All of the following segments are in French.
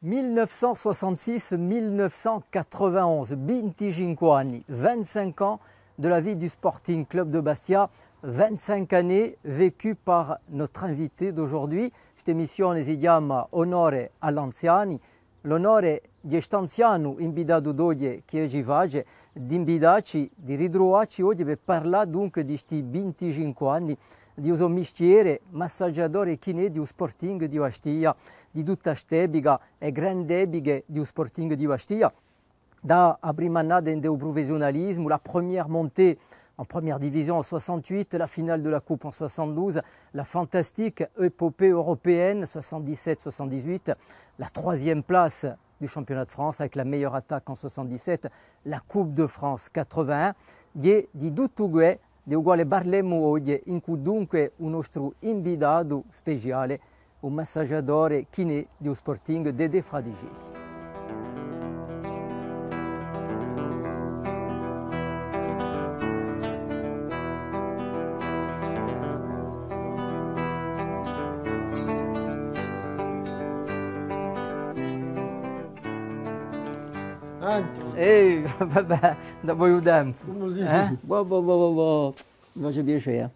1966-1991, 25 anni, 25 ans de la vie du Sporting Club de Bastia, 25 années vécues par notre invité d'aujourd'hui. Cette émission si chiama Onore all'Anziani, l'onore di quest'anziano invitato d'oggi che oggi vage, di invitarci, di ritrovarci oggi per parlare dunque di questi 25 anni di uso mistiere, massaggiatore chinè di un Sporting di Bastia, di tutta stebiga e grande ebighe di un Sporting di Bastia. Da la prima annata del professionnalisme, la première montée en première division en 68, la finale de la Coupe en 72, la fantastique épopée européenne 77-78, la troisième place du championnat de France avec la meilleure attaque en 77, la Coupe de France 81, di tutto questo di uguale parlemmo oggi, in cui dunque un nostro invitato speciale, un massaggiatore chinè di un Sporting Dede Fradigesi. Ehi, vabbè, da voi tempo. Faccio piacere.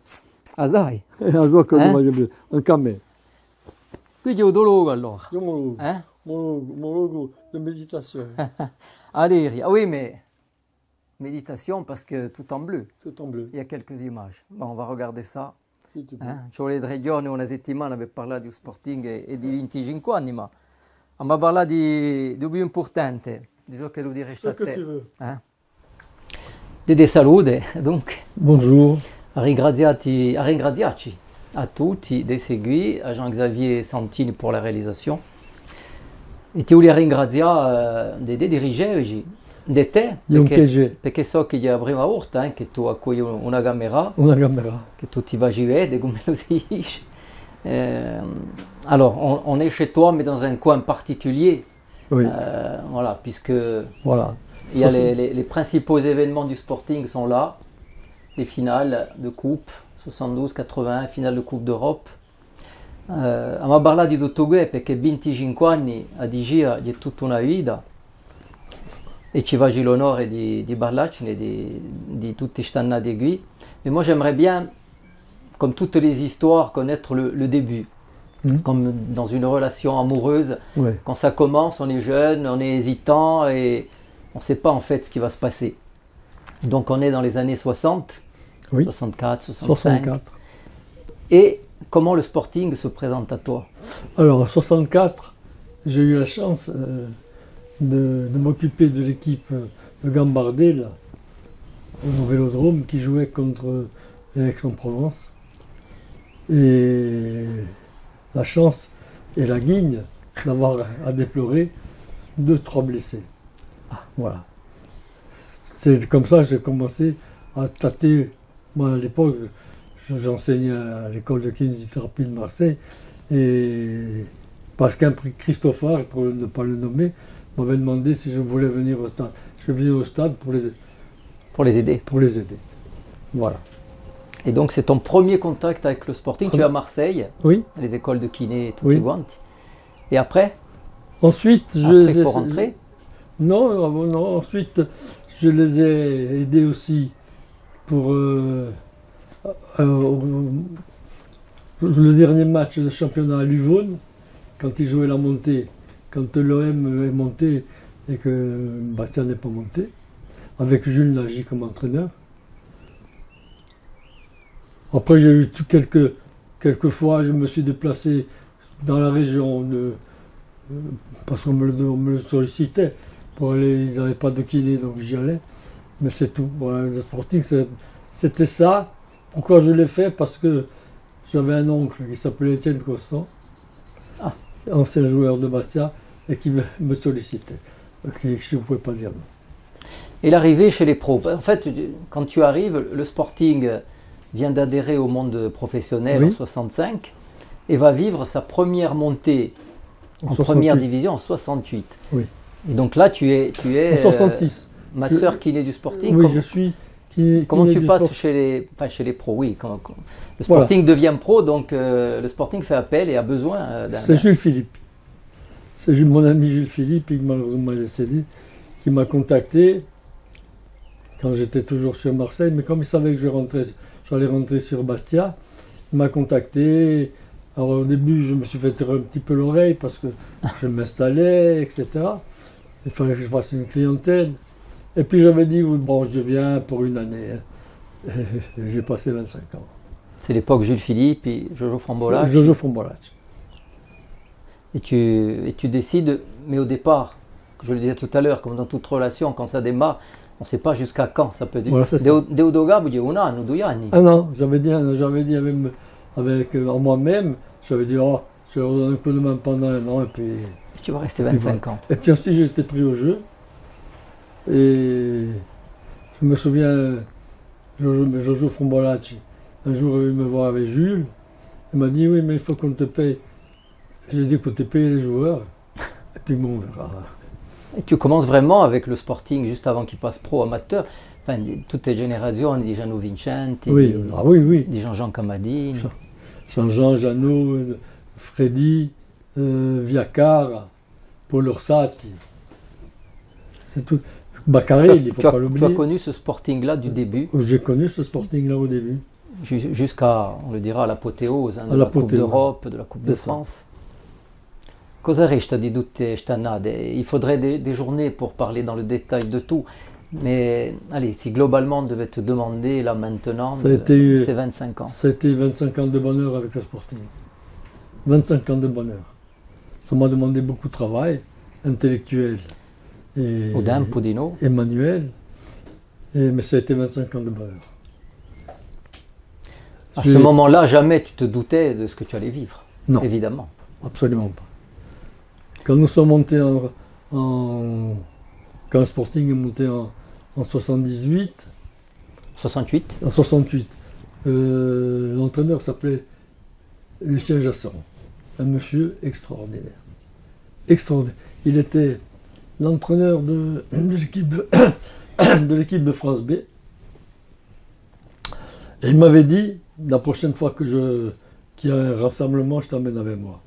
Ah, sai? Anche a me. Qui c'è un dolore allora. Monologue de méditation. Allez, oui, mais méditation parce que tout en bleu. Tout en bleu. Il y a quelques images. Bon, on va regarder ça. Si tu peux. Ci vuole 3 giorni, una settimana per parlare di Sporting e di 25 anni, ma on va parlare di più importante, di ciò che lo diresti a Ce que te. tu veux. Dede salute, dunque. Bonjour. A ringraziarci a tutti dei seguì, a Jean-Xavier Santini pour la réalisation. E ti voglio ringraziare dei dirigenti, di te, perché so che è la prima volta che tu accogli una camera, che tu ti vas vedere, come lo si dice. Alors, on est chez toi, mais dans un coin particulier. Oui. Voilà, puisque Voilà. il y a les principaux événements du Sporting sont là. Les finales de coupe, 72-81, finale de Coupe d'Europe. On parla di tutto questo perché 25 anni a Digia è tutta una vita e ci faccio l'onore di parlarcene di tutti questi anni qui. Mais moi j'aimerais bien, comme toutes les histoires, connaître le début. Comme dans une relation amoureuse, Ouais. quand ça commence, on est jeune, on est hésitant et on ne sait pas en fait ce qui va se passer. Donc on est dans les années 60, Oui. 64, 65. 64. Et comment le Sporting se présente à toi? Alors, en 64, j'ai eu la chance de m'occuper de l'équipe de Gambardé, là, au Vélodrome, qui jouait contre Aix-en-Provence. Et la chance et la guigne d'avoir à déplorer 2-3 blessés. Voilà. C'est comme ça que j'ai commencé à tâter. Moi, à l'époque, j'enseignais à l'école de kinésithérapie de Marseille. Et Pascal Christophard, pour ne pas le nommer, m'avait demandé si je voulais venir au stade. Je venais au stade pour les aider. Voilà. Et donc c'est ton premier contact avec le Sporting. Tu es à Marseille, Oui. les écoles de kiné et tout Oui. quanti. Et après, Ensuite, il faut rentrer. Non, ensuite, je les ai aidés aussi pour le dernier match de championnat à Luvone, quand ils jouaient la montée, quand l'OM est monté et que Bastia n'est pas monté, avec Jules Nagy comme entraîneur. Après, j'ai eu quelques fois, je me suis déplacé dans la région parce qu'on me le sollicitait. Pour aller, ils n'avaient pas de kiné, donc j'y allais. Mais c'est tout. Voilà, le Sporting, c'était ça. Pourquoi je l'ai fait? Parce que j'avais un oncle qui s'appelait Étienne Constant, ancien joueur de Bastia, et qui me sollicitait. Et je ne pouvais pas dire non. Et l'arrivée chez les pros. En fait, quand tu arrives, le Sporting vient d'adhérer au monde professionnel Oui. en 65 et va vivre sa première montée en première division en 68. Oui. Et donc là, tu es En 66. masseur kiné du Sporting. Oui, je suis. Comment tu du passes sport. chez les pros? Oui, le Sporting devient pro, donc le Sporting fait appel et a besoin d'un. C'est Jules Philippe. C'est mon ami Jules Philippe, qui malheureusement est décédé, qui m'a contacté quand j'étais toujours sur Marseille, mais comme il savait que j'allais rentrer sur Bastia, il m'a contacté. Alors au début, je me suis fait tirer un petit peu l'oreille parce que je m'installais, etc. Il fallait que je fasse une clientèle. Et puis j'avais dit, oui, bon, je viens pour une année. J'ai passé 25 ans. C'est l'époque Jules Philippe et Jojo Frambolacci. Jojo Frambolacci. Et tu décides, mais au départ, je le disais tout à l'heure, comme dans toute relation, quand ça démarre, on ne sait pas jusqu'à quand ça peut durer. Deudoga, vous dites un an ou 2 anni. Ah non, j'avais dit avec moi-même, j'avais dit, oh, je leur donne un coup de main pendant un an et puis... Tu vas rester 25 ans. Et puis ensuite, j'ai été pris au jeu. Et je me souviens, Jojo Frambolacci, un jour il me voir avec Jules, il m'a dit, oui, mais il faut qu'on te paye. J'ai dit, écoutez, payez les joueurs, et puis bon, on verra. Et tu commences vraiment avec le Sporting juste avant qu'il passe pro amateur. Enfin, toutes les générations, des Gianno Vincenti, oui, oui. Des Jean-Jean Camadine. Jean-Jean, Jeannot, Freddy, Viacar, Paul Orsatti. C'est tout. Baccaré, il ne faut pas l'oublier. Tu as connu ce Sporting-là du début. J'ai connu ce Sporting-là au début. Jusqu'à, on le dira, à l'apothéose de la Coupe d'Europe, de la Coupe de France. Cosa resta di tutte queste annate? Il faudrait des journées pour parler dans le détail de tout. Mais allez, si globalement on devait te demander là maintenant, c'est 25 ans. Ça a été 25 ans de bonheur avec le Sporting. 25 ans de bonheur. Ça m'a demandé beaucoup de travail, intellectuel et manuel. Mais ça a été 25 ans de bonheur. À ce moment-là, jamais tu te doutais de ce que tu allais vivre. Non. Évidemment. Absolument pas. Quand nous sommes montés quand le Sporting est monté en 78. 68. En 68. L'entraîneur s'appelait Lucien Jasseron. Un monsieur extraordinaire. Extraordinaire. Il était l'entraîneur de l'équipe de France B. Et il m'avait dit, la prochaine fois qu'il y a un rassemblement, je t'emmène avec moi.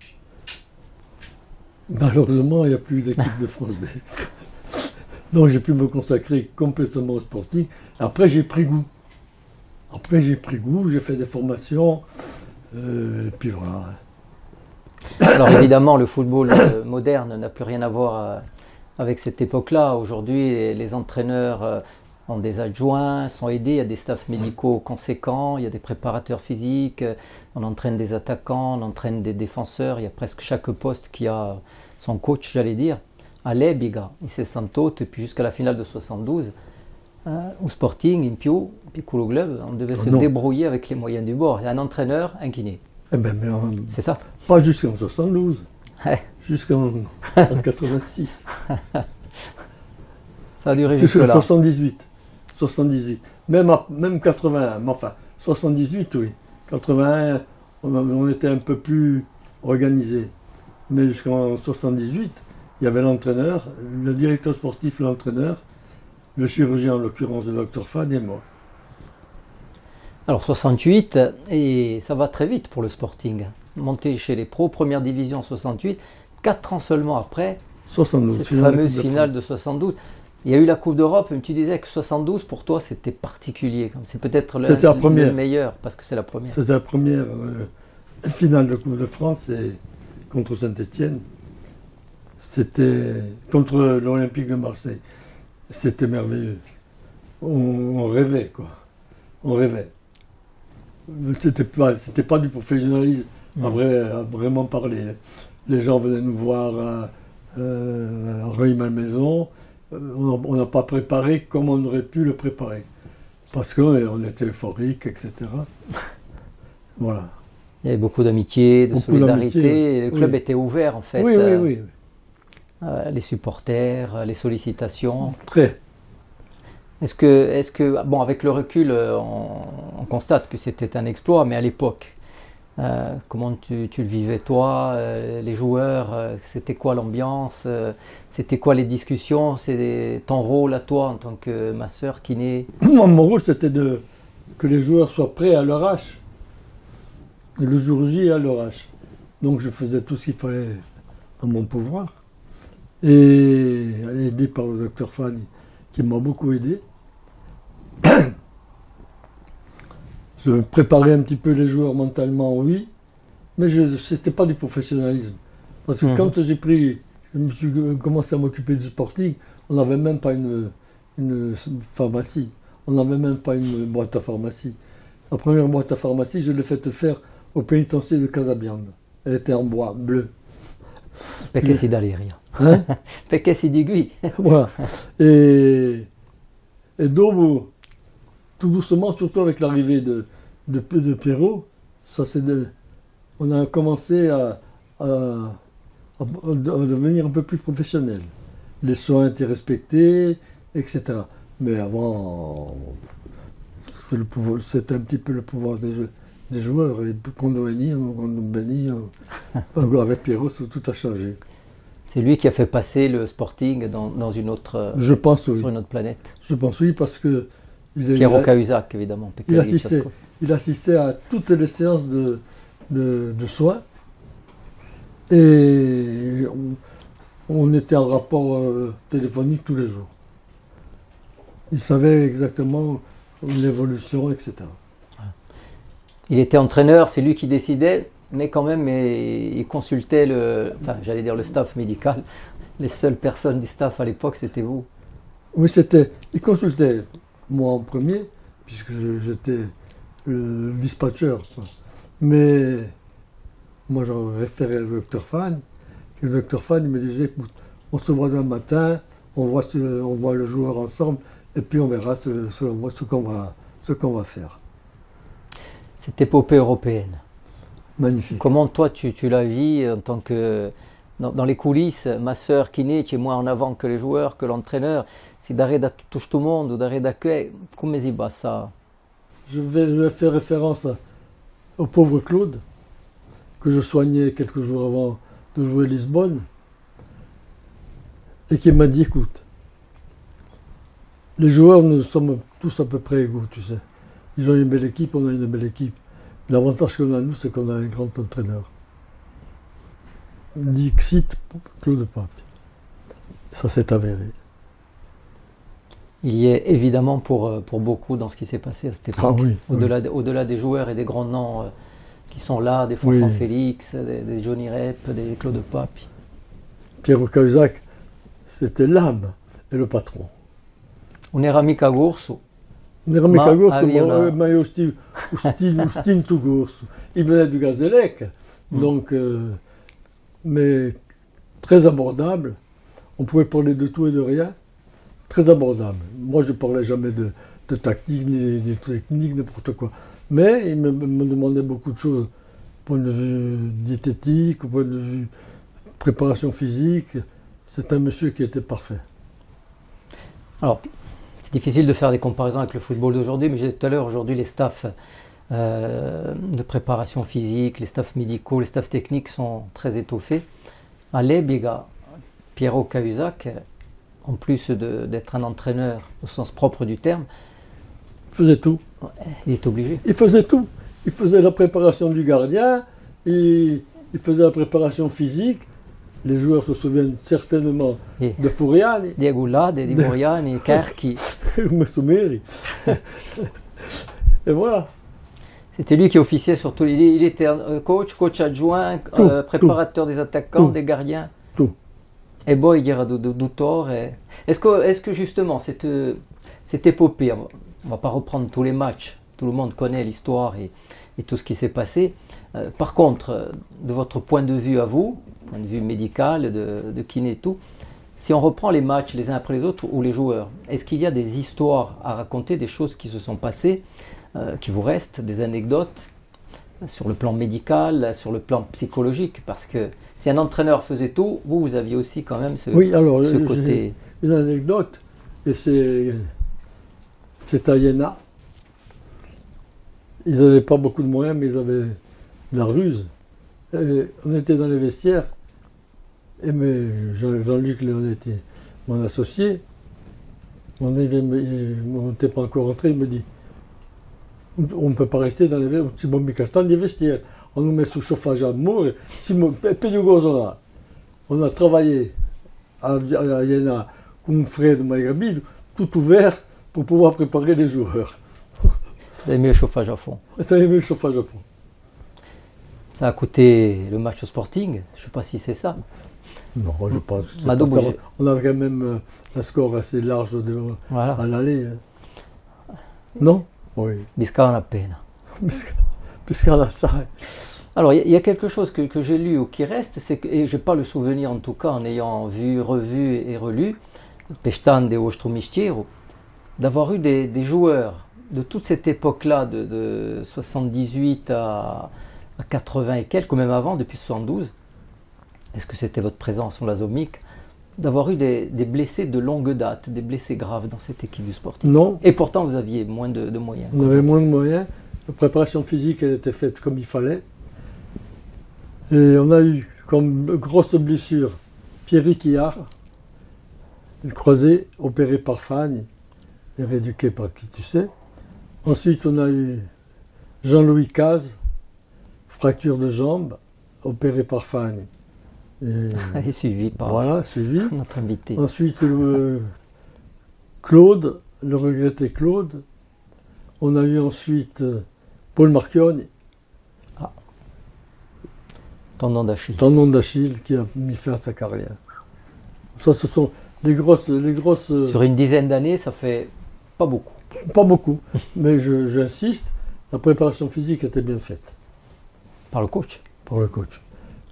Malheureusement, il n'y a plus d'équipe de France B. Donc j'ai pu me consacrer complètement au Sporting. Après, j'ai pris goût. J'ai fait des formations. Et puis voilà. Alors évidemment, le football moderne n'a plus rien à voir avec cette époque-là. Aujourd'hui, les entraîneurs ont des adjoints, sont aidés, il y a des staffs médicaux conséquents, il y a des préparateurs physiques, on entraîne des attaquants, on entraîne des défenseurs, il y a presque chaque poste qui a son coach, j'allais dire. À l'Ebiga, in 68, et puis jusqu'à la finale de 72, au Sporting, in più, piccolo club, on devait se débrouiller avec les moyens du bord. Il y a un entraîneur, un kiné. Eh ben, c'est ça. Pas jusqu'en 72, jusqu'en 86. Ça a duré jusqu'à 78. Même 81, mais enfin, 78, oui. 81, on était un peu plus organisé. Mais jusqu'en 78, il y avait l'entraîneur, le directeur sportif, l'entraîneur, le chirurgien en l'occurrence, le docteur Fad et moi. Alors 68, et ça va très vite pour le Sporting. Monté chez les pros, première division 68, 4 ans seulement après, 72, cette fameuse finale de 72. Il y a eu la Coupe d'Europe, mais tu disais que 72 pour toi c'était particulier. C'est peut-être le meilleur parce que c'est la première. C'était la première finale de Coupe de France contre Saint-Étienne. C'était contre l'Olympique de Marseille. C'était merveilleux. On rêvait, quoi. On rêvait. C'était pas du professionnalisme à vraiment parler. Les gens venaient nous voir à Rueil-Malmaison. On n'a pas préparé comme on aurait pu le préparer. Parce qu'on était euphorique, etc. Voilà. Il y avait beaucoup d'amitié, de solidarité. Le club était ouvert, en fait. Oui. Les supporters, les sollicitations. Très. Est-ce que bon, avec le recul, on constate que c'était un exploit, mais à l'époque, comment tu le vivais toi, les joueurs, c'était quoi l'ambiance, c'était quoi les discussions, c'est ton rôle à toi en tant que masseur, kiné? Moi, mon rôle, c'était que les joueurs soient prêts à leur âge. Le jour J à leur âge. Donc je faisais tout ce qu'il fallait à mon pouvoir. et aidé par le docteur Fanny, qui m'a beaucoup aidé. Je préparais un petit peu les joueurs mentalement, oui, mais ce n'était pas du professionnalisme. Parce que quand je me suis commencé à m'occuper du sporting, on n'avait même pas une pharmacie, on n'avait même pas une boîte à pharmacie. La première boîte à pharmacie, je l'ai faite faire au pénitencier de Casabianca. Elle était en bois, bleu. Perché si dall'aria. Hein? Perché si di qui. Voilà. Et donc, tout doucement, surtout avec l'arrivée de Pierrot, on a commencé à devenir un peu plus professionnel. Les soins étaient respectés, etc. Mais avant, c'était un petit peu le pouvoir des joueurs. Et quand on bénit, avec Pierrot, tout a changé. C'est lui qui a fait passer le Sporting dans une autre, Je pense, oui. sur une autre planète. Je pense oui, parce que Piero Cahuzac, évidemment. Il assistait à toutes les séances de soins. Et on était en rapport téléphonique tous les jours. Il savait exactement l'évolution, etc. Il était entraîneur, c'est lui qui décidait, mais quand même il consultait le staff médical. Les seules personnes du staff à l'époque, c'était vous. Oui, il consultait moi en premier, puisque j'étais le dispatcher. Mais moi, j'en référais au docteur Fan. Et le docteur Fan, il me disait, écoute, on se voit demain matin, on voit le joueur ensemble, et puis on verra ce qu'on va faire. Cette épopée européenne. Magnifique. Comment toi, tu la vis en tant que... Dans les coulisses, ma sœur kiné, tu es moins en avant que les joueurs, que l'entraîneur. Si d'arrêt da touche tout le monde, ou d'arrêt d'accueil, comment si va ça? Je vais faire référence au pauvre Claude, que je soignais quelques jours avant de jouer Lisbonne, et qui m'a dit, écoute, les joueurs, nous sommes tous à peu près égaux, tu sais. Ils ont une belle équipe, on a une belle équipe. L'avantage qu'on a, nous, c'est qu'on a un grand entraîneur. Dixit Claude Pape. Ça s'est avéré. Il y est évidemment pour beaucoup dans ce qui s'est passé à cette époque. Ah oui, au-delà des joueurs et des grands noms qui sont là, des Fanfan Félix, des Johnny Rep, des Claude Pape. Piero Cahuzac, c'était l'âme et le patron. On est amica Gorso. On est amica Gorso, mais aussi tout Gorso. Il venait du Gazélec, donc, mais très abordable. On pouvait parler de tout et de rien. Très abordable. Moi, je ne parlais jamais de tactique, ni de technique, n'importe quoi. Mais il me demandait beaucoup de choses, point de vue diététique, point de vue préparation physique. C'est un monsieur qui était parfait. Alors, c'est difficile de faire des comparaisons avec le football d'aujourd'hui, mais j'ai dit tout à l'heure, aujourd'hui, les staffs de préparation physique, les staffs médicaux, les staffs techniques sont très étoffés. À l'Ebiga, Piero Cahuzac, en plus d'être un entraîneur au sens propre du terme, il faisait tout. Il est obligé. Il faisait tout. Il faisait la préparation du gardien, il faisait la préparation physique. Les joueurs se souviennent certainement de Furiani. Diego Lade, di Furiani, Kerki. Messumeri. Et voilà. C'était lui qui officiait sur tout. Il était coach adjoint, préparateur des attaquants, des gardiens. Tout. Et bon, il y aura d'auteur. Est-ce que justement, cette épopée, on ne va pas reprendre tous les matchs, tout le monde connaît l'histoire et tout ce qui s'est passé. Par contre, de votre point de vue à vous, point de vue médical, de kiné et tout, si on reprend les matchs les uns après les autres ou les joueurs, est-ce qu'il y a des histoires à raconter, des choses qui se sont passées, qui vous restent, des anecdotes sur le plan médical, sur le plan psychologique? Parce que si un entraîneur faisait tout, vous aviez aussi quand même ce côté... Une anecdote, et c'est à Iéna. Ils n'avaient pas beaucoup de moyens, mais ils avaient de la ruse. Et on était dans les vestiaires, et Jean-Luc Léon était mon associé. On n'était pas encore rentré, il me dit, on ne peut pas rester dans les vestiaires. On nous met sous chauffage à mort. On a travaillé à Iéna, comme Fred Maïgabi, tout ouvert pour pouvoir préparer les joueurs. Vous avez mis le chauffage à fond. Ça a mis le chauffage à fond. Ça a coûté le match au Sporting, je ne sais pas si c'est ça. Non, je pense. Mado Bougé. On avait quand même un score assez large Voilà. à l'aller. Non? Oui. Bisca en a peine. Puisqu'on a ça. Alors, il y a quelque chose que j'ai lu ou qui reste, c'est que, et je n'ai pas le souvenir en tout cas en ayant vu, revu et relu, Pestan de Ostrumistiero, d'avoir eu des joueurs de toute cette époque-là, de 78 à 80 et quelques, ou même avant, depuis 72, est-ce que c'était votre présence en Lazomique, d'avoir eu des blessés de longue date, des blessés graves dans cette équipe du Sporting? Non. Et pourtant, vous aviez moins de moyens. On avait moins de moyens. La préparation physique, elle était faite comme il fallait. Et on a eu comme grosse blessure Pierre Quillard, le croisé, opéré par Fagne et rééduqué par qui tu sais. Ensuite, on a eu Jean-Louis Caz, fracture de jambe, opéré par Fagne. Et suivi par voilà, suivi. notre invité. Ensuite, Claude, le regretté Claude. On a eu ensuite Paul Marchioni. Tendon d'Achille. Tendon d'Achille qui a mis fin à sa carrière. Ça, ce sont les grosses. Sur une dizaine d'années, ça fait pas beaucoup. Pas beaucoup, mais j'insiste, la préparation physique était bien faite. Par le coach? Par le coach.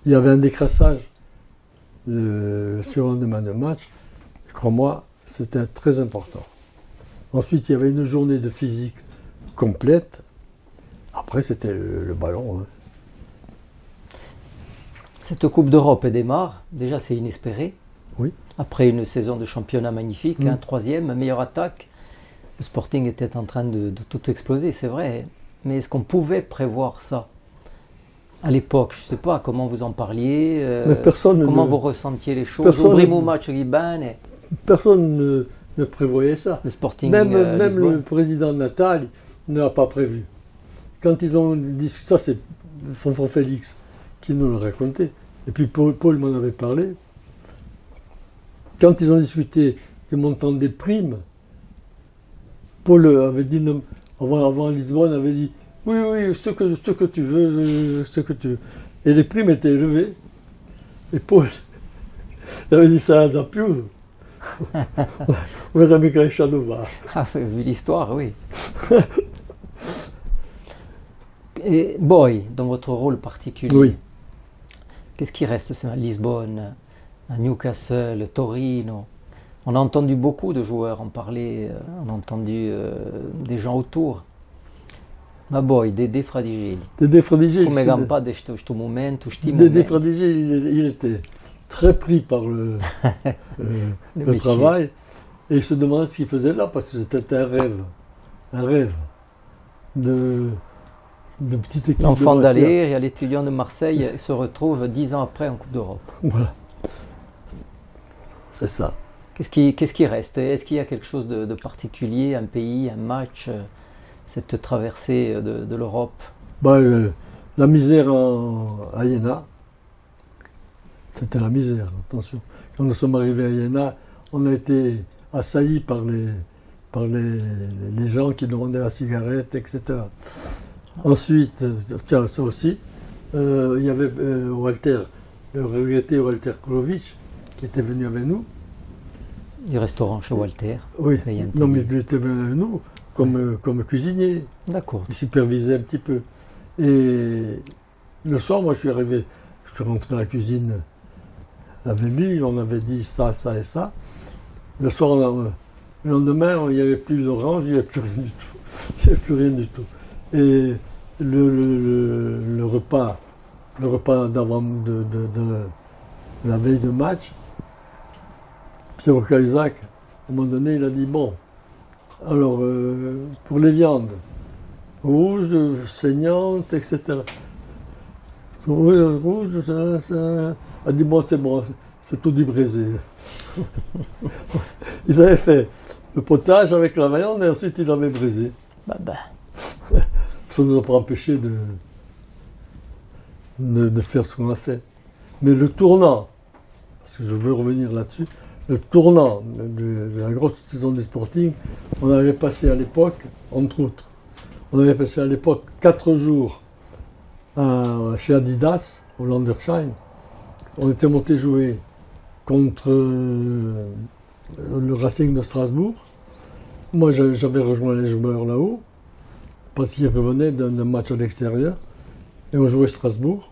Il y avait un décrassage le surlendemain de match. Crois-moi, c'était très important. Ensuite, il y avait une journée de physique complète. Après, c'était le ballon. Hein. Cette Coupe d'Europe démarre, déjà c'est inespéré. Oui. Après une saison de championnat magnifique, un troisième, meilleure attaque. Le Sporting était en train de tout exploser, c'est vrai. Mais est-ce qu'on pouvait prévoir ça à l'époque? Je ne sais pas comment vous en parliez, comment vous ressentiez les choses. Personne ne prévoyait ça. Le Sporting, même le président Natal ne l'a pas prévu. Quand ils ont discuté, ça c'est Fonfon Félix qui nous le racontait, et puis Paul m'en avait parlé. Quand ils ont discuté du montant des primes, Paul avait dit, avant Lisbonne, avait dit oui, ce que tu veux, ce que tu veux. Et les primes étaient élevées. Et Paul avait dit ça à Pius. On verra Michael Chadova. Ah, vu l'histoire, oui. Et Boy, dans votre rôle particulier, oui. Qu'est-ce qui reste à Lisbonne, à Newcastle, Torino? On a entendu beaucoup de joueurs en parler, on a entendu des gens autour. Ma boy, Dédé Fradigili. Dédé Fradigili. Dédé Fradigili, il était très pris par le travail et il se demandait ce qu'il faisait là parce que c'était un rêve de petite équipe. L'enfant d'Aller et l'étudiant de Marseille se retrouve 10 ans après en Coupe d'Europe. Voilà, c'est ça. Qu'est-ce qui reste? Est-ce qu'il y a quelque chose de particulier, un pays, un match, cette traversée de l'Europe? La misère à Iéna, c'était la misère, attention. Quand nous sommes arrivés à Iéna, on a été assaillis par les gens qui demandaient la cigarette, etc. Ensuite, tiens, ça aussi, il y avait Walter, le regretté Walter Kulovic, qui était venu avec nous. Du restaurant chez Walter. Oui, non mais il était venu avec nous comme cuisinier. D'accord. Il supervisait un petit peu. Et le soir, moi je suis rentré à la cuisine avec lui, on avait dit ça, ça et ça. Le soir, le lendemain, il n'y avait plus d'orange, il n'y avait plus rien du tout. Il n'y avait plus rien du tout. Et le repas d'avant de la veille de match, Pierre Cahuzac, à un moment donné, il a dit bon, alors pour les viandes, rouges, saignantes, etc. Rouge, ça. Il a dit bon, c'est tout du braisé. Ils avaient fait le potage avec la viande et ensuite ils l'avaient braisé. Ça ne nous a pas empêché de faire ce qu'on a fait. Mais le tournant, parce que je veux revenir là-dessus, le tournant de la grosse saison du Sporting, on avait passé à l'époque, entre autres, on avait passé à l'époque 4 jours chez Adidas, au Landersheim. On était monté jouer contre le Racing de Strasbourg. Moi, j'avais rejoint les joueurs là-haut, parce qu'ils revenaient d'un match à l'extérieur, et on jouait Strasbourg.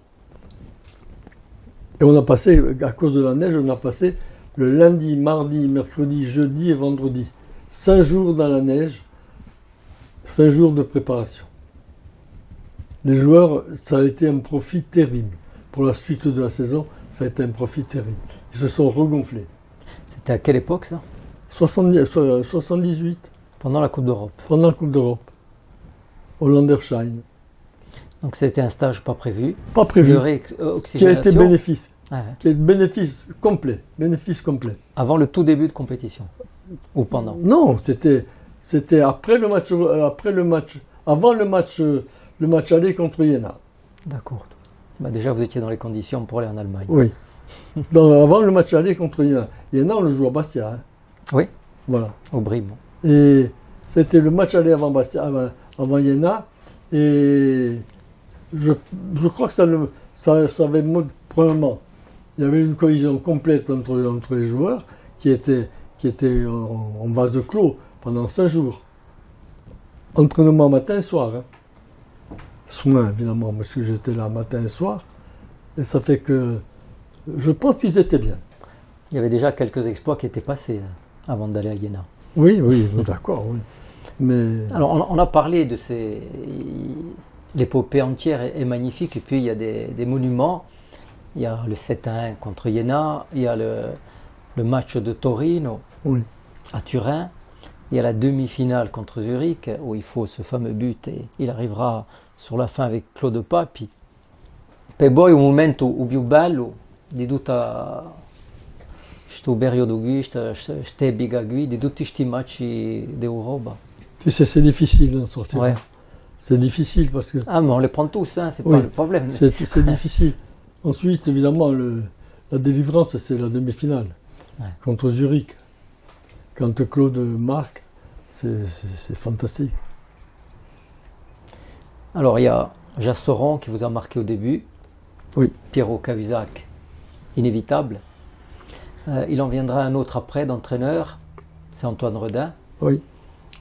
Et on a passé, à cause de la neige, on a passé le lundi, mardi, mercredi, jeudi et vendredi. 5 jours dans la neige, 5 jours de préparation. Les joueurs, ça a été un profit terrible. Pour la suite de la saison, ça a été un profit terrible. Ils se sont regonflés. C'était à quelle époque ça? 78. Pendant la Coupe d'Europe. Pendant la Coupe d'Europe. Au Landersheim. Donc c'était un stage pas prévu. Pas prévu. De Qui a réoxygénation. été bénéfice. Ouais. Qui est bénéfice complet. Bénéfice complet. Avant le tout début de compétition. Ou pendant? Non, c'était après le match, avant le match aller contre Jena. D'accord. Bah déjà vous étiez dans les conditions pour aller en Allemagne. Oui. Donc, avant le match aller contre Jena. Jena, on le joue à Bastia. Hein. Oui. Voilà. Au Brime. Et c'était le match aller avant Bastia, avant Jena. Et je crois que ça avait premièrement, il y avait une cohésion complète entre les joueurs qui étaient en vase clos pendant 5 jours. Entraînement matin et soir. Hein. Soin, évidemment, parce que j'étais là matin et soir. Et ça fait que je pense qu'ils étaient bien. Il y avait déjà quelques exploits qui étaient passés avant d'aller à Jena. Oui, d'accord, oui. Mais... Alors on a parlé de ces... L'épopée entière est magnifique, et puis il y a des monuments. Il y a le 7-1 contre Jena, il y a le match de Torino à Turin, il y a la demi-finale contre Zurich, où il faut ce fameux but, et il arrivera sur la fin avec Claude Papi. Per poi un momento più bello di tutta questo periodo qui, questa epica qui, di tutti questi match d'Europa. Tu sais, c'est difficile d'en sortir. Ouais. C'est difficile parce que... Ah, mais on les prend tous, hein, c'est pas le problème. C'est difficile. Ensuite, évidemment, la délivrance, c'est la demi-finale contre Zurich. Quand Claude marque, c'est fantastique. Alors, il y a Jasseron qui vous a marqué au début. Oui. Piero Cahuzac, inévitable. Il en viendra un autre après d'entraîneur, c'est Antoine Redin. Oui.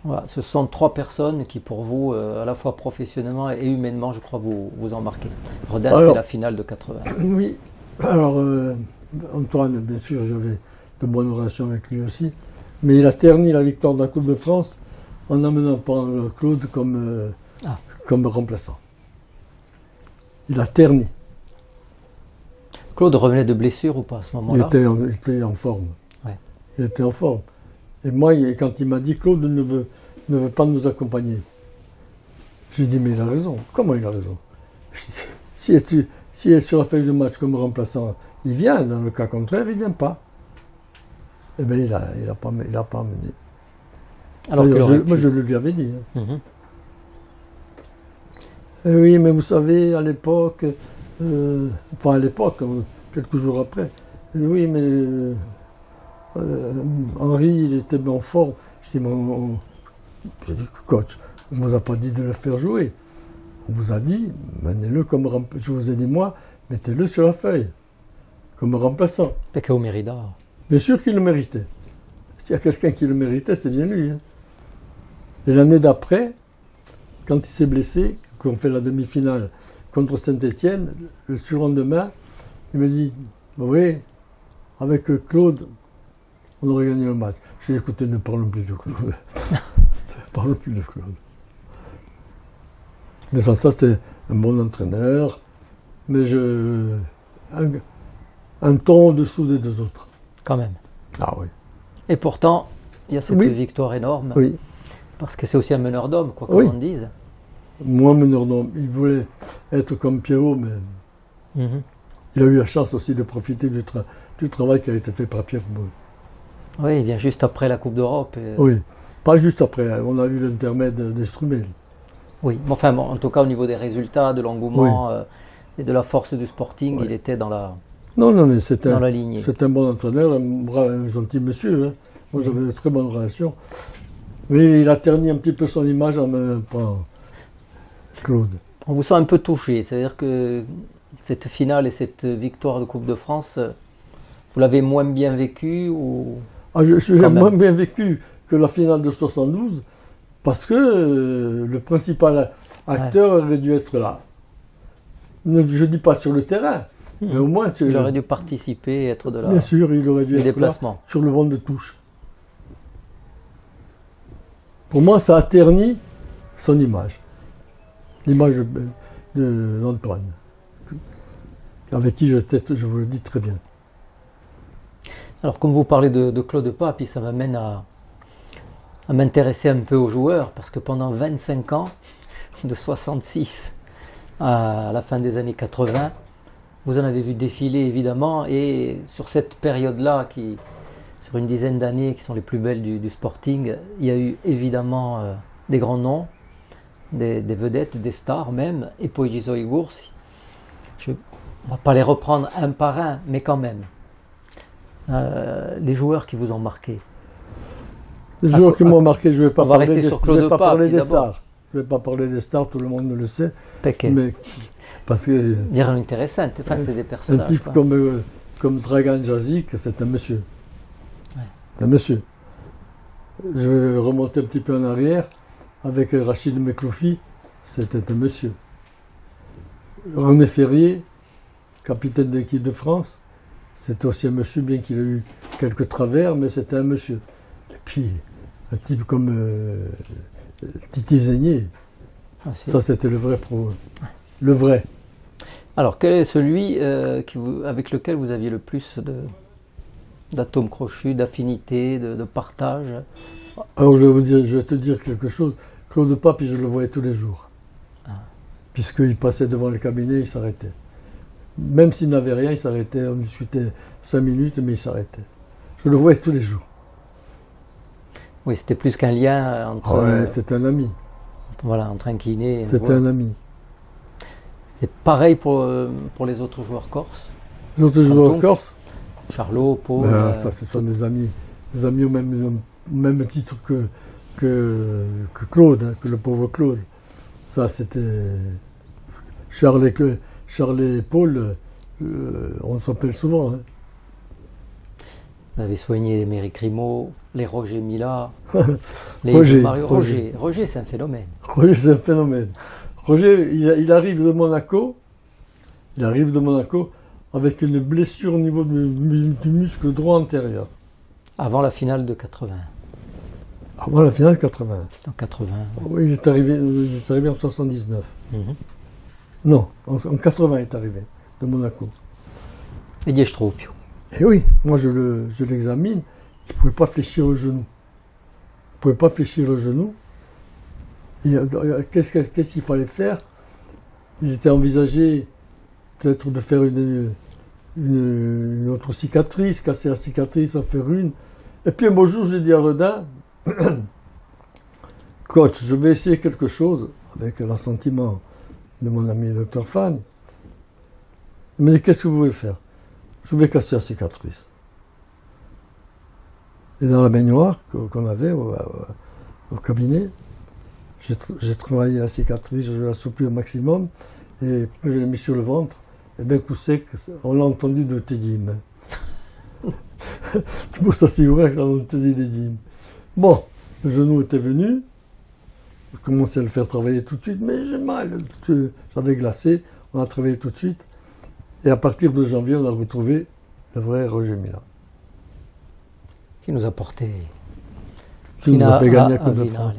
Voilà, ce sont 3 personnes qui, pour vous, à la fois professionnellement et humainement, je crois, vous en marquez. Redin, c'était la finale de 80. Oui. Alors, Antoine, bien sûr, j'avais de bonnes relations avec lui aussi. Mais il a terni la victoire de la Coupe de France en amenant Claude comme remplaçant. Il a terni. Claude revenait de blessure ou pas à ce moment-là? Il était en forme. Ouais. Il était en forme. Et moi, quand il m'a dit Claude ne veut pas nous accompagner, je lui ai dit mais il a raison. Comment il a raison? S'il est sur la feuille de match comme remplaçant, il vient. Dans le cas contraire, il ne vient pas. Eh bien, il a pas amené. Alors moi, je le lui avais dit. Hein. Mm-hmm. Et oui, mais vous savez, à l'époque, quelques jours après, oui, mais Henri, il était bien en forme. J'ai dit, coach, on ne vous a pas dit de le faire jouer. On vous a dit, menez-le comme remplaçant. Je vous ai dit, moi, mettez-le sur la feuille, comme remplaçant. Pecao Merida. Bien sûr qu'il le méritait. S'il y a quelqu'un qui le méritait, c'est bien lui. Hein. Et l'année d'après, quand il s'est blessé, qu'on fait la demi-finale contre Saint-Étienne, le surlendemain, il me dit, oui, avec Claude, on aurait gagné le match. Je lui ai dit, écoutez, ne parlons plus de Claude. Ne parlons plus de Claude. Mais sans ça, c'était un bon entraîneur, mais un ton au-dessous des 2 autres. Quand même. Ah oui. Et pourtant, il y a cette victoire énorme. Oui. Parce que c'est aussi un meneur d'hommes, quoi qu'on en dise. Moi, meneur d'hommes, il voulait être comme Pierrot, mais il a eu la chance aussi de profiter du travail qui a été fait par Pierre. Oui, il vient juste après la Coupe d'Europe. Oui, pas juste après, on a eu l'intermède d'Estrumel. Oui, mais enfin, bon, en tout cas, au niveau des résultats, de l'engouement et de la force du Sporting, il était dans Non, non, mais dans la lignée. c'est un bon entraîneur, un gentil monsieur. Hein. Moi, j'avais de très bonnes relations. Mais il a terni un petit peu son image en me prenant Claude. On vous sent un peu touché, c'est-à-dire que cette finale et cette victoire de Coupe de France, vous l'avez moins bien vécu ou... Ah, je l'ai Quand même. moins bien vécu que la finale de 72 parce que le principal acteur aurait dû être là. Je ne dis pas sur le terrain, mais au moins... Il aurait dû participer, être de là. Bien sûr, il aurait dû Les être là déplacements. sur le banc de touche. Pour moi, ça a terni son image. L'image d'Antoine, avec qui je vous le dis très bien. Alors, comme vous parlez de Claude Pape, puis ça m'amène à m'intéresser un peu aux joueurs, parce que pendant 25 ans, de 66 à la fin des années 80, vous en avez vu défiler évidemment, et sur cette période-là, sur une dizaine d'années qui sont les plus belles du Sporting, il y a eu évidemment des grands noms, des vedettes, des stars même, et Poegiso Igours. On ne va pas les reprendre un par un, mais quand même. Les joueurs qui vous ont marqué. Les joueurs qui m'ont marqué, je ne vais pas on va parler rester des, sur Claude je vais pas Pape, parler des d'abord. stars. Je ne vais pas parler des stars, tout le monde le sait. Pequet. Mais parce que Dire intéressant, enfin, c'est des un personnages. type quoi. comme Dragan Jazic, c'est un monsieur. Ouais. Un monsieur. Je vais remonter un petit peu en arrière. Avec Rachid Mekloufi, c'était un monsieur. René Ferrier, capitaine de l'équipe de France, c'était aussi un monsieur, bien qu'il ait eu quelques travers, mais c'était un monsieur. Et puis, un type comme Titi Zégnier, Ah, si. ça c'était le vrai pro. Le vrai. Alors, quel est celui avec lequel vous aviez le plus d'atomes crochus, d'affinités, de partage? Alors je vais te dire quelque chose. Claude Pape, je le voyais tous les jours. Ah. Puisqu'il passait devant le cabinet, il s'arrêtait. Même s'il n'avait rien, il s'arrêtait. On discutait 5 minutes, mais il s'arrêtait. Je le voyais tous les jours. Oui, c'était plus qu'un lien entre, Ouais, c'est un ami. voilà, entre un kiné et un C'était joueur. un ami. C'est pareil pour les autres joueurs corses. Les autres joueurs Tonton, corse, Charlot, Paul. ça, ce sont des amis au même titre que Claude, hein, que le pauvre Claude. Ça, c'était Charles et Paul, on s'appelle souvent. Hein. Vous avez soigné les Méric Grimaud, les Roger Mila, les Roger, Mario Roger. Roger, c'est un phénomène. Roger, c'est un phénomène. Roger, il arrive de Monaco. Il arrive de Monaco avec une blessure au niveau du muscle droit antérieur. Avant la finale de 80. Avant la finale 80. C'est en 80. Oui, il est arrivé en 79. Mhm. Non, en 80 il est arrivé de Monaco. Et Diestrupio. Et oui, moi je l'examine, il ne pouvait pas fléchir le genou. Il ne pouvait pas fléchir le genou. Et, qu'est-ce qu'il fallait faire? Il était envisagé peut-être de faire une autre cicatrice, casser la cicatrice, en faire une. Et puis un beau jour, j'ai dit à Redin, coach, je vais essayer quelque chose avec l'assentiment de mon ami le Dr Fan. Il m'a dit, qu'est-ce que vous voulez faire? Je vais casser la cicatrice. Et dans la baignoire qu'on avait au cabinet, j'ai travaillé la cicatrice, je l'ai assouplie au maximum, et je l'ai mis sur le ventre, et d'un coup sec, on l'a entendu de Tédim. Tout pour s'assurer qu'on entendait des dîmes. Bon, le genou était venu, je commençais à le faire travailler tout de suite, mais j'ai mal, j'avais glacé, on a travaillé tout de suite, et à partir de janvier, on a retrouvé le vrai Roger Mila. Qui nous a porté. Qui nous a fait gagner la Coupe de Vinale. France.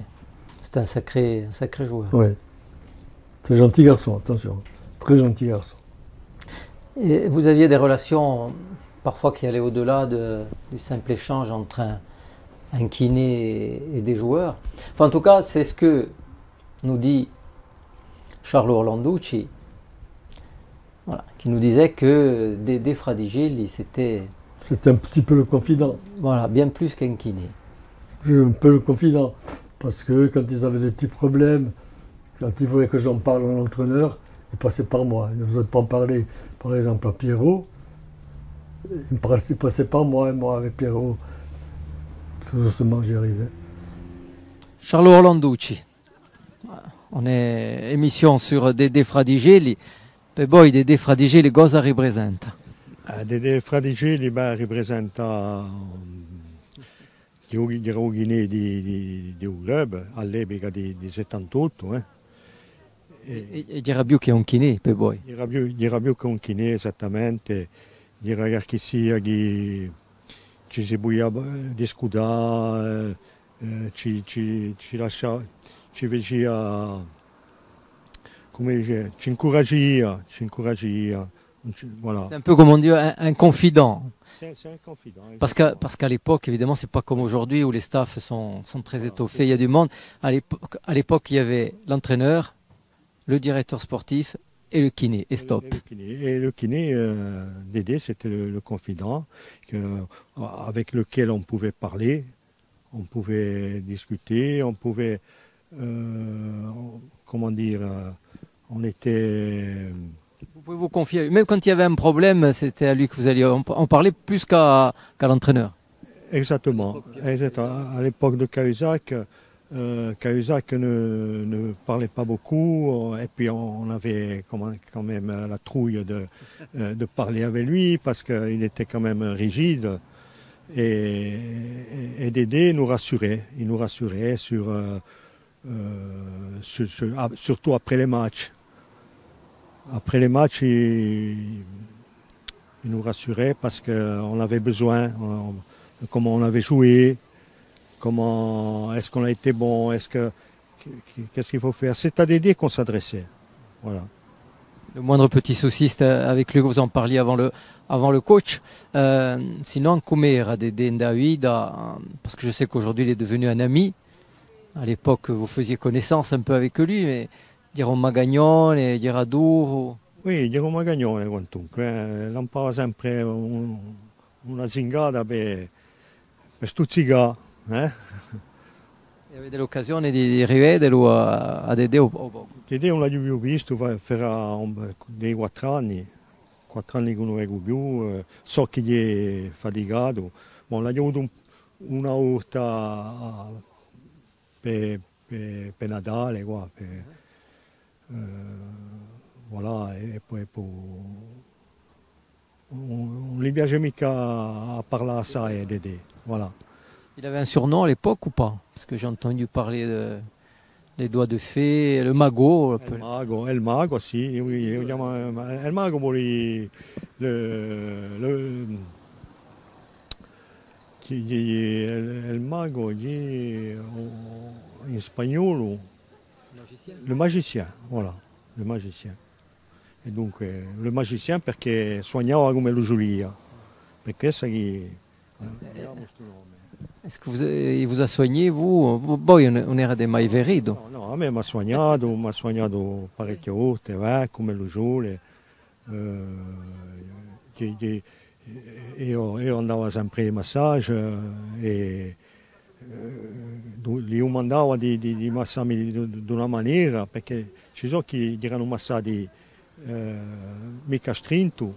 C'était un sacré joueur. Oui. C'est un gentil garçon, attention. Très gentil garçon. Et vous aviez des relations parfois qui allaient au-delà du simple échange entre un kiné et des joueurs. Enfin, en tout cas, c'est ce que nous dit Charlo Orlanducci, voilà, qui nous disait que Dédé Fradigilli, c'était C'était un petit peu le confident. voilà, bien plus qu'un kiné. Un peu le confident. Parce que quand ils avaient des petits problèmes, quand ils voulaient que j'en parle à l'entraîneur, ils passaient par moi. Ils ne faisaient pas en parler, par exemple, à Pierrot. il ne passait pas moi, et moi avec Pierrot. Tout doucement, j'y arrivais. Charlo Orlanducci, on è émission sur Dede Fradigeli, per voi Dede Fradigeli cosa rappresenta? Dede Fradigeli rappresenta gli rugini di un club all'epoca di 78. E dirà più che un chinè per voi? Dirà più che un chinè, esattamente. Dirà che sia che ci si buia discutere, ci lascia, ci faceva, come dice, ci incoraggia. Voilà. C'est un peu comme on dit un confident. C'est un confident. Parce qu'à l'époque, évidemment, c'est pas comme aujourd'hui où les staffs sont très étoffés, il y a du monde. À l'époque, il y avait l'entraîneur, le directeur sportif et le kiné, et stop. Et le kiné, Dédé, c'était le confident avec lequel on pouvait parler, on pouvait discuter, on pouvait, comment dire, on était... Vous pouvez vous confier, même quand il y avait un problème, c'était à lui que vous alliez en parler plus qu'à l'entraîneur. Exactement. À l'époque de Cahuzac, Cahuzac ne parlait pas beaucoup, et puis on avait quand même la trouille de parler avec lui parce qu'il était quand même rigide. Et Dédé nous rassurait. Il nous rassurait surtout après les matchs. Après les matchs, il nous rassurait parce qu'on avait besoin, comment on avait joué, comment est-ce qu'on a été bon, qu'est-ce qu'il faut faire. C'est à Dédé qu'on s'adressait. Voilà. Le moindre petit souci, c'était avec lui que vous en parliez avant le coach. Sinon, come era Dédé Ndavida, parce que je sais qu'aujourd'hui il est devenu un ami. À l'époque, vous faisiez connaissance un peu avec lui, mais dire un magagnone, dire duro. Oui, dire un magagnone quantunque. Lampava sempre una zingara per stuzzicare. E avete l'occasione di rivederlo a Dédé o poco? Dédé non l'ha più visto, farà dei 4 anni che non lo vedo più, so che gli è faticato, ma l'ha avuto una volta per Natale, qua, voilà, e poi non gli piace mica parlare assai Dédé, voilà. Il avait un surnom à l'époque ou pas? Parce que j'ai entendu parler des doigts de fée, le mago. Il mago, sì, il mago vuole il mago in spagnolo, le magicien, voilà, le magicien. E dunque, le magicien perché sognava come lo giuria, perché sa che... Est-ce qu'il vous a soigné, vous? Voi non erate mai verido? No, a me mi ha sognato parecchie volte, come lo giule. Io andavo sempre in massaggio e gli mandavo di massarmi di una maniera, perché ci sono chi erano massati mica strinto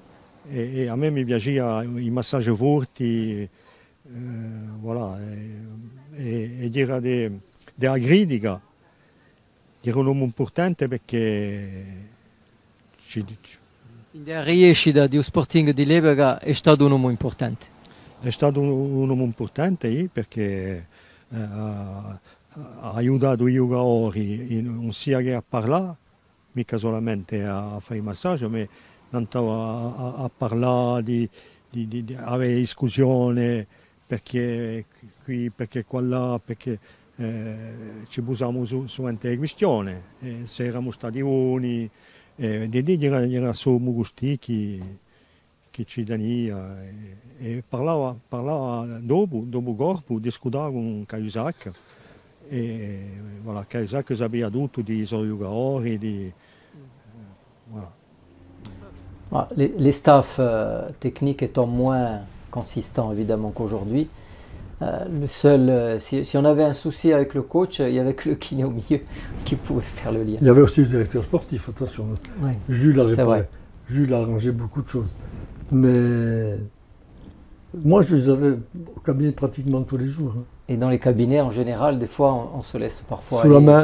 e a me mi piaceva i massaggi forti. Voilà, e era della critica, era un uomo importante perché In der riescita di un Sporting di Lebrega è stato un uomo importante. È stato un uomo importante perché ha aiutato i giocatori non sia che a parlare, mica solamente a fare i massaggi, ma a parlare, di avere discussione. Perché qui, perché qua là, perché ci pusiamo su una questione, se eravamo stati buoni, era solo Mugusti che ci tenia e parlava dopo corpo, discuteva con Cahuzac e voilà, Cahuzac sapeva tutto di suoi giocatori, voilà. Les staffs techniques étant moins consistant évidemment qu'aujourd'hui. Le seul, si on avait un souci avec le coach, il y avait que le kiné au milieu qui pouvait faire le lien. Il y avait aussi le directeur sportif, attention. Oui, Jules a arrangé beaucoup de choses. Mais Moi, je les avais au cabinet pratiquement tous les jours. Hein. Et dans les cabinets, en général, des fois, on se laisse parfois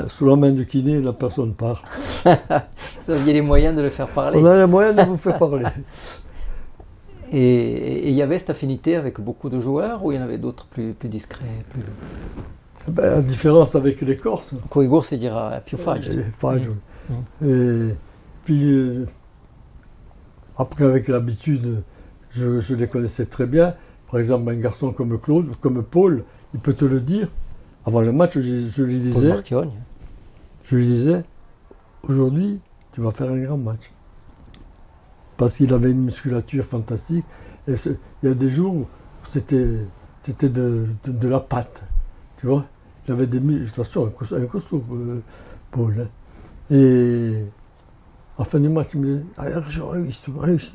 Sous la main du kiné, la personne part. Vous aviez les moyens de le faire parler. On a les moyens de vous faire parler. Et il y avait cette affinité avec beaucoup de joueurs ou il y en avait d'autres plus discrets Ben, la différence avec les Corses. Coigour, c'est dire à Piufage. Et puis, après, avec l'habitude, je les connaissais très bien. Par exemple, un garçon comme Claude, comme Paul, il peut te le dire. Avant le match, je lui disais, aujourd'hui, tu vas faire un grand match. Parce qu'il avait une musculature fantastique. Et il y a des jours où c'était de la patte. Tu vois, il avait des muscles. Attention, un costaud, Paul. Hein. Et en fin du match, il me disait, j'aurais réussi.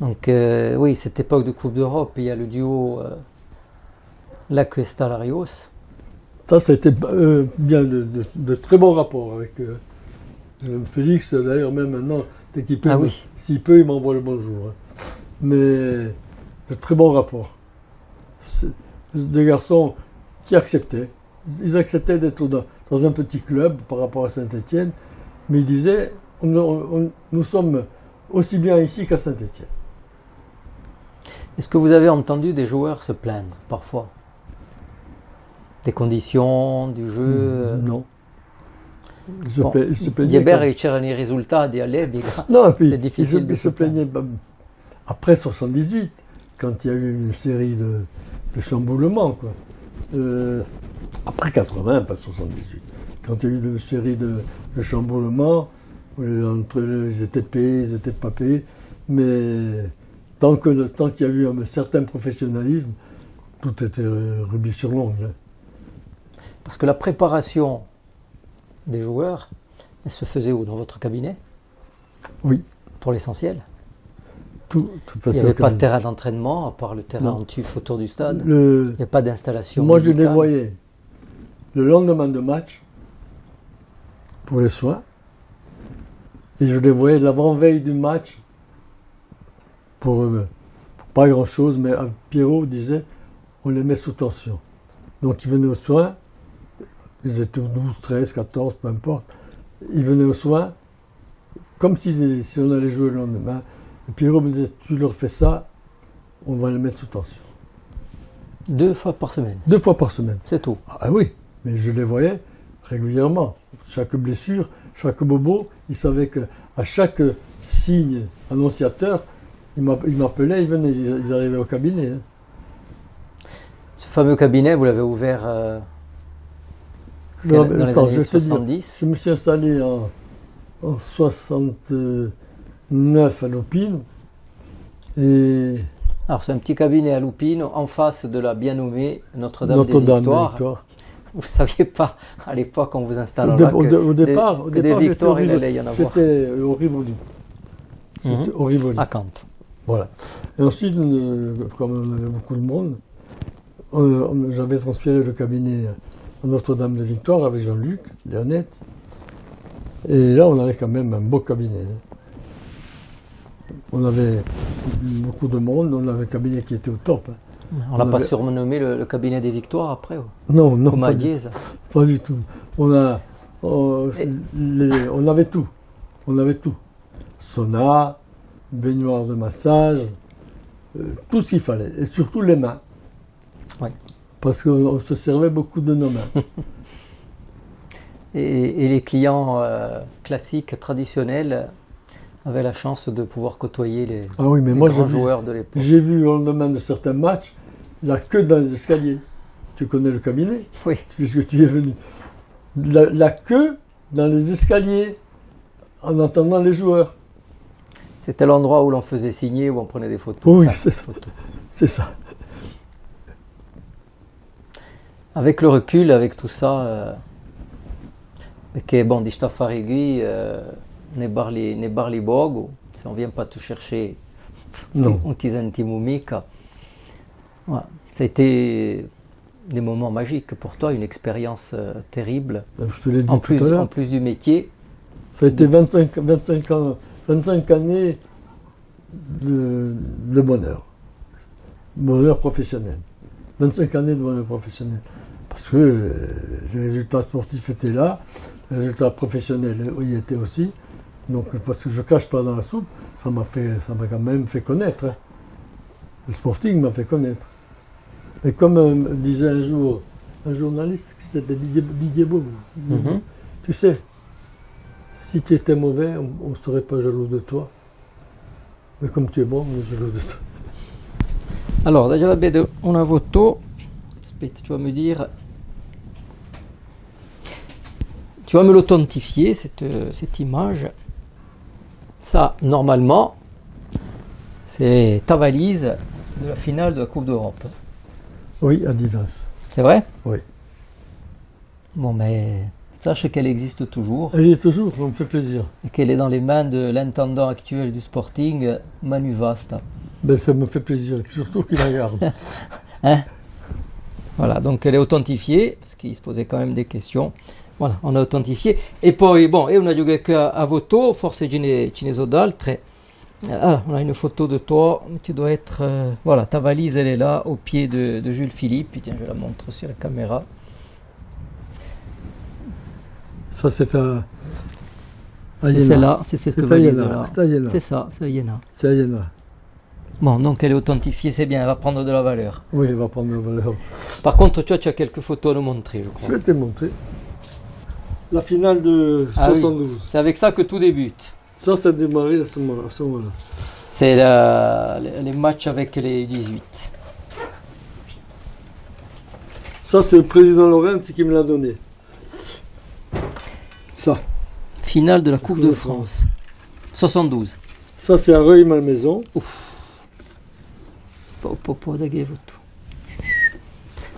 Donc oui, cette époque de Coupe d'Europe, il y a le duo La Cuesta-Larios. Ça a été bien de très bons rapports avec Félix, d'ailleurs, même maintenant, dès qu'il peut, s'il peut, il m'envoie le bonjour. Hein. Mais de très bons rapports. C'est des garçons qui acceptaient. Ils acceptaient d'être dans un petit club par rapport à Saint-Étienne, mais ils disaient, nous sommes aussi bien ici qu'à Saint-Étienne. Est-ce que vous avez entendu des joueurs se plaindre parfois des conditions du jeu? Non. Ils se plaignaient. Gli c'erano i risultati all'epoca. Non, puis c'était difficile ils se plaignaient après 78, quand il y a eu une série de chamboulements, quoi. Après 80, pas 78. Quand il y a eu une série de chamboulements, entre les étaient payés, ils étaient pas payés, mais tant qu'il y a eu un certain professionnalisme, tout était rubis sur l'ongle. Parce que la préparation des joueurs, elle se faisait où? Dans votre cabinet? Oui. Pour l'essentiel? Tout il n'y avait pas de terrain d'entraînement, à part le terrain en tuf autour du stade. Il n'y a pas d'installation. Moi, médicale. Je les voyais le lendemain de match pour les soins. Et je les voyais l'avant-veille du match pour pas grand-chose, mais Pierrot disait on les met sous tension. Donc ils venaient aux soins, ils étaient 12, 13, 14, peu importe. Ils venaient aux soins comme si on allait jouer le lendemain. Et Pierrot me disait tu leur fais ça, on va les mettre sous tension. 2 fois par semaine? 2 fois par semaine. C'est tout? Ah oui, mais je les voyais régulièrement. Chaque blessure, chaque bobo, ils savaient qu'à chaque signe annonciateur, ils m'appelaient, ils venaient, ils arrivaient au cabinet. Hein. Ce fameux cabinet, vous l'avez ouvert dans les années 70? Je me suis installé en 69 à Lupine. Et alors c'est un petit cabinet à Lupine, en face de la bien nommée Notre-Dame des Victoires. Vous ne saviez pas, à l'époque, on vous installe là, au départ, des victoires, il allait y en avoir. C'était au Rivoli. Au Rivoli. À Caen. Voilà. Et ensuite, comme on avait beaucoup de monde, j'avais transféré le cabinet à Notre-Dame des Victoires avec Jean-Luc, Léonette. Et là, on avait quand même un beau cabinet. On avait beaucoup de monde, on avait un cabinet qui était au top. On n'a pas surnommé le cabinet des victoires après? Non, non. Comme pas du tout. On avait tout. On avait tout. Sauna, baignoire de massage, tout ce qu'il fallait. Et surtout les mains. Oui. Parce qu'on se servait beaucoup de nos mains. Et les clients classiques, traditionnels, avaient la chance de pouvoir côtoyer les grands joueurs de l'époque. J'ai vu au lendemain de certains matchs la queue dans les escaliers. Tu connais le cabinet? Oui. Puisque tu y es venu. La queue dans les escaliers en attendant les joueurs. C'était l'endroit où l'on faisait signer, où on prenait des photos. Oui, c'est ça. C'est ça. Avec le recul, avec tout ça, che bon, di sta farigui ne parli poco, se on vient pas te chercher, on ti sentimo mica. Voilà. Ça a été des moments magiques pour toi, une expérience terrible. Je te l'ai dit en plus du métier. Ça a été 25 années de bonheur. Bonheur professionnel. 25 années de bonheur professionnel. Parce que les résultats sportifs étaient là, les résultats professionnels y étaient aussi. Donc, parce que je ne cache pas dans la soupe, ça m'a quand même fait connaître. Hein. Le sporting m'a fait connaître. Et comme disait un jour un journaliste qui s'appelait Didier Bobo, tu sais, si tu étais mauvais, on ne serait pas jaloux de toi. Mais comme tu es bon, on est jaloux de toi. Allora, già vedo una photo. Aspetta, tu vas me dire. Tu vas me l'authentifier, cette image. Ça, normalement, c'est ta valise de la finale de la Coupe d'Europe. Oui, Adidas. C'est vrai? Oui. Bon, mais sache qu'elle existe toujours. Elle y est toujours, ça me fait plaisir. Et qu'elle est dans les mains de l'intendant actuel du Sporting, Manu Vasta. Ben, ça me fait plaisir, surtout qu'il la garde. Hein? Voilà, donc elle est authentifiée, parce qu'il se posait quand même des questions. Voilà, on a authentifié. E poi, bon, è una gioca a voto, forse ce ne sono d'altre. Ah, on a une photo de toi, tu dois être... voilà, ta valise, elle est là, au pied de Jules Philippe. Tiens, je la montre aussi à la caméra. Ça, c'est à C'est Iéna. celle-là, c'est cette C'est à Iéna, valise-là. c'est à Iéna. C'est ça, c'est à Iéna. C'est à Iéna. Bon, donc elle est authentifiée, c'est bien, elle va prendre de la valeur. Oui, il va prendre la valeur. Par contre, tu as quelques photos à nous montrer, je crois. Je vais te montrer. La finale de Ah oui. 72. C'est avec ça que tout débute. Ça a démarré à ce moment-là. C'est les matchs avec les 18. Ça, c'est le président Lorenz qui me l'a donné. Ça. Finale de la Coupe de France. 72. Ça, c'est à Rueil-Malmaison.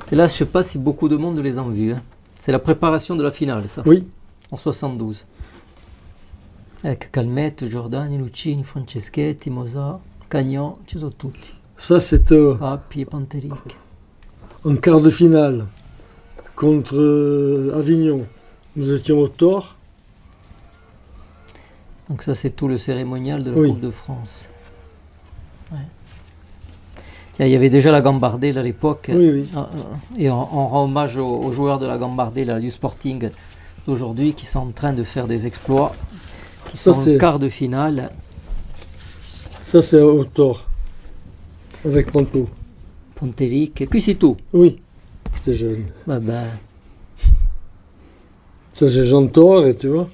C'est là, je ne sais pas si beaucoup de monde les a vus. Hein. C'est la préparation de la finale, ça. Oui. En 72. Avec Calmette, Giordani, Lucchini, Franceschetti, Mosa, Cagnan, ci sono tutti. Ça, c'est Papi et Pantelic. en quart de finale contre Avignon. Nous étions au tort. Donc ça, c'est tout le cérémonial de la Oui. Coupe de France. Ouais. Tiens, il y avait déjà la Gambardella à l'époque. Oui, oui. Et on rend hommage aux joueurs de la Gambardella, du Sporting d'aujourd'hui, qui sont en train de faire des exploits, qui Ça, sont en c'est- quart de finale. Ça, c'est au tort. Avec Panto. Pantelic, et puis c'est tout. Oui. J'étais jeune. Bah, bah, Ça, j'ai Jean Thor, et tu vois,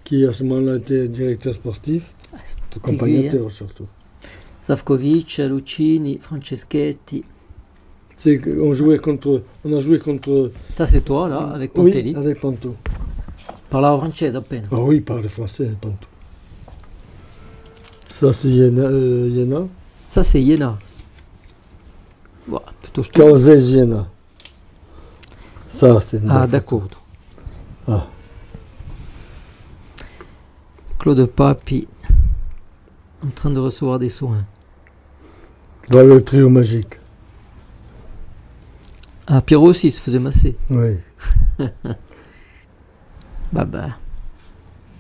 qui à ce moment-là était directeur sportif, c'est tout aiguille, hein. accompagnateur surtout. Savkovic, Lucchini, Franceschetti. C'est qu'on on a joué contre. Ça, c'est toi, là, avec Oui, Pantelic. avec Panto. Parlava française, à peine. Ah oui, il parle français, Panto. Ça, c'est Iéna. Ça, c'est Iéna. Bon, plutôt je te... Causès Iéna. Ça, c'est une Ah, belle d'accord. Ah. Claude Papi, en train de recevoir des soins. photo. Dans le trio magique. Ah, Pierrot aussi se faisait masser. Oui. Vabbè.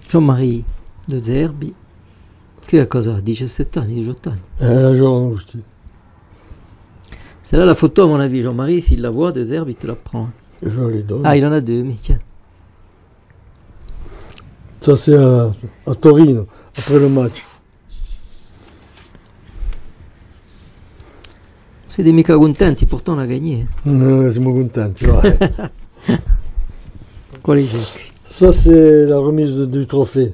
Jean-Marie De Zerbi, che ha cosa? 17 anni, 18 anni. La journée aussi. C'est là la photo, à mon avis, Jean-Marie, s'il la voit, De Zerbi, te la prend. Je les donne. Ah, il en a deux, mais tiens. Ça, c'est à Torino, après le match. C'est des mica contenti, pourtant on a gagné. Siamo contenti. Vai. Quali giochi? Ça, c'est la remise du trophée.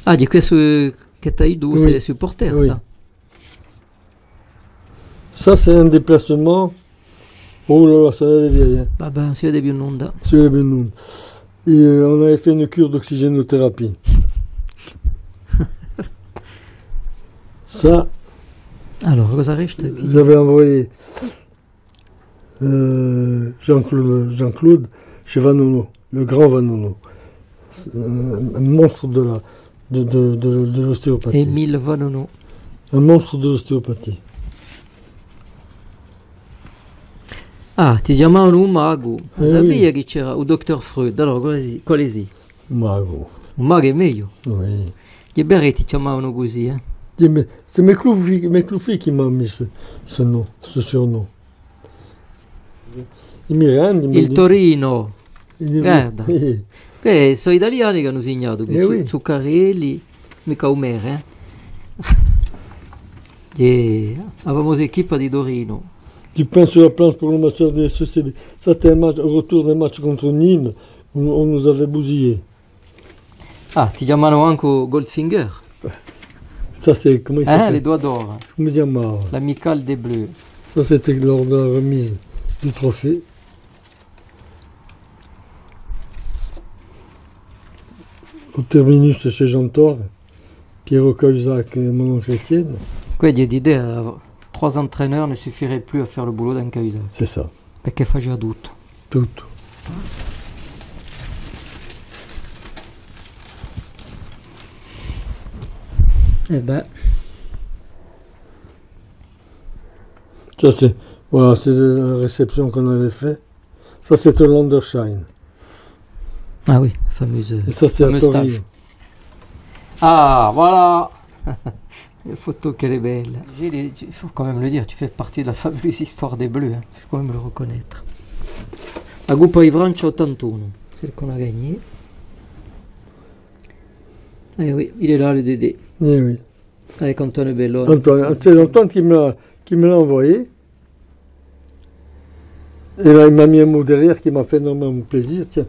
Ah, di questo che t'hai due, Oui. c'est les supporters, Oui. ça. Ça, c'est un déplacement. Oh là là, ça allait vieille. Hein. Vabbè, non si vede più nulla. Sur les Benoun. Et on avait fait une cure d'oxygénothérapie. Ça, Allora, cosa resta qui? j'avais envoyé Jean-Claude chez Vanono, le grand Vanono. C'est un monstre de l'ostéopathie. Emile Vanono. Un monstre de l'ostéopathie. Ah, ti chiamavano un mago. Eh Sapevi oui. che c'era il dottor Freud? Allora, quale sì? Mago. Un mago è meglio. Oui. Gli berretti chiamavano così, eh? C'est Mecloufi qui m'a mis ce nom, ce surnom. Il Torino, guarda. Eh, Sono italiani che hanno segnato qui, oui. Zuccarelli, mica Umere, la famosa equipe di Torino. Du pain sur la planche pour le master de SCB. Ça, c'était un match, au retour d'un match contre Nîmes, où on nous avait bousillé. Ah, ti chiamano anche Goldfinger, Ça, c'est, comment il les s'appelle doigts d'or, Come si chiamava? l'amicale des Bleus. Ça, c'était lors de la remise du trophée. Au terminus chez Jean Thor, Pierrot Cahuzac et Manon Chrétienne. Quindi d'idée, 3 entraîneurs ne suffiraient plus à faire le boulot d'un Cahuzac, C'est ça, perché faceva tutto. tout. Eh ben, Ça, c'est, voilà, c'est la réception qu'on avait fait. Ça, c'est au Landerschein. ah oui, la fameuse. Et ça, c'est à fameux Torino. stage. Ah, voilà. La photo, qu'elle est belle. Il faut quand même le dire, tu fais partie de la fabuleuse histoire des Bleus, hein. Il faut quand même le reconnaître. La Coppa di Francia 81, celle qu'on a gagnée. Eh oui, il est là le Dédé, Eh oui. avec Antoine Bellone. Antoine, c'est Antoine qui me l'a envoyé. Et là, il m'a mis un mot derrière qui m'a fait énormément plaisir. Tiens,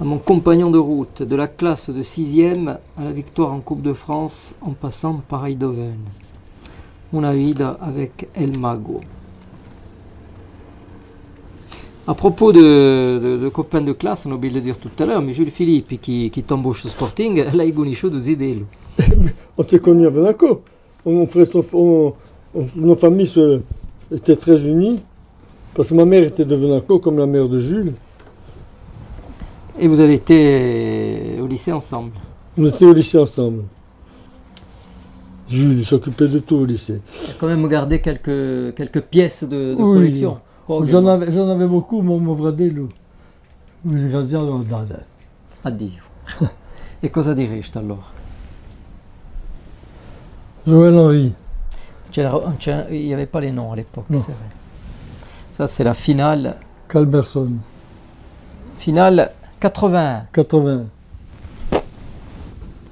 À mon compagnon de route, de la classe de 6e à la victoire en Coupe de France, en passant par Eindhoven. Una vida avec El Mago. À propos de copains de classe, on a oublié de le dire tout à l'heure, mais Jules Philippe qui tombe au Sporting, là il gounichou de Zidelo. on s'est connus à Monaco. Nos familles étaient très unies. Parce que ma mère était de Monaco, comme la mère de Jules. Et vous avez été au lycée ensemble. On était au lycée ensemble. Jules, il s'occupait de tout au lycée. Il a quand même gardé quelques pièces de Oui. collection. J'en avais beaucoup, mon fratello. Disgraziato andate. Addio. E cosa diresti allora? Joël Henry. Il n'y avait pas les noms à l'époque, Non. c'est vrai. Ça, c'est la finale. Calberson. Finale 81. 80.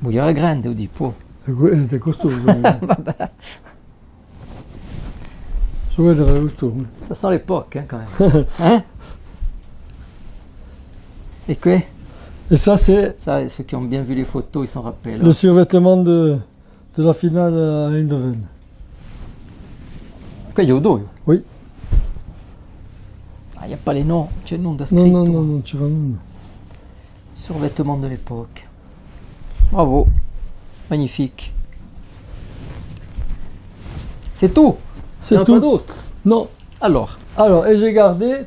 Lui era grande, di po'. Elle était costaud. Joël era costaud. Oui. Ça sent l'époque, hein, quand même. Hein? Et quoi? Et ça, c'est Ça, ceux qui ont bien vu les photos, ils s'en rappellent. le survêtement de la finale à Eindhoven. Quoi, il y a Udo? Oui. Ah, il n'y a pas les noms, c'è il nom da Non, scritto. non, tu ramènes. Survêtement de l'époque. Bravo. Magnifique. C'est tout? Il C'est n'y en a tout. pas d'autre? Non. Alors, Et j'ai gardé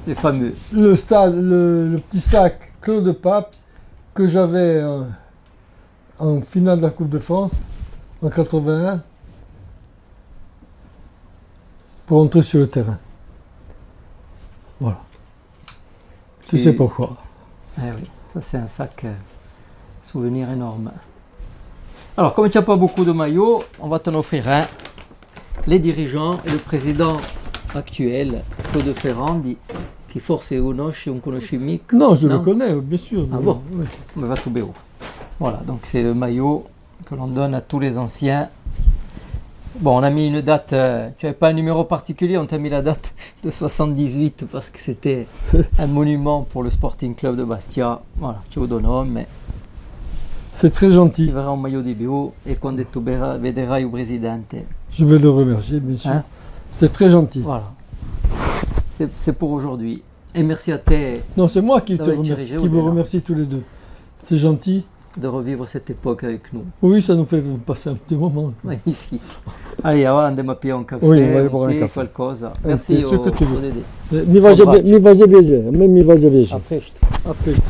les fameux. le petit sac Claude Pape que j'avais en finale de la Coupe de France en 81 pour entrer sur le terrain. Voilà. Tu sais pourquoi. Eh oui, ça c'est un sac souvenir énorme. Alors, comme tu n'as pas beaucoup de maillots, on va t'en offrir un. Les dirigeants et le président actuel, Claude Ferrandi, qui forse conosce un conoscimiento. Non, je le connais, bien sûr. Ah bon? Oui. Mais va tout béo. Voilà, donc c'est le maillot que l'on donne à tous les anciens. Bon, on a mis une date, tu n'avais pas un numéro particulier, on t'a mis la date de 78 parce que c'était un monument pour le Sporting Club de Bastia. Voilà, tu au donne, mais C'est très tu gentil. verras un maillot di BO et quand tu vedrai il presidente. Je vais le remercier, bien sûr. Hein? C'est très gentil. Voilà. C'est pour aujourd'hui. Et merci à toi Non, c'est moi qui Ça te va être remercie, dirigé qui au vous Bénin. remercie tous les deux. C'est gentil. de revivre cette époque avec nous. Oui, ça nous fait passer un petit moment. Magnifique. Allez, ora andiamo a pigliare un caffè, Oui, on va aller un boire un tè, caffè. qualcosa. Un Merci tè, ce que tu veux. Dédé. Mi va già bene, a me mi va già bene. A presto. A presto.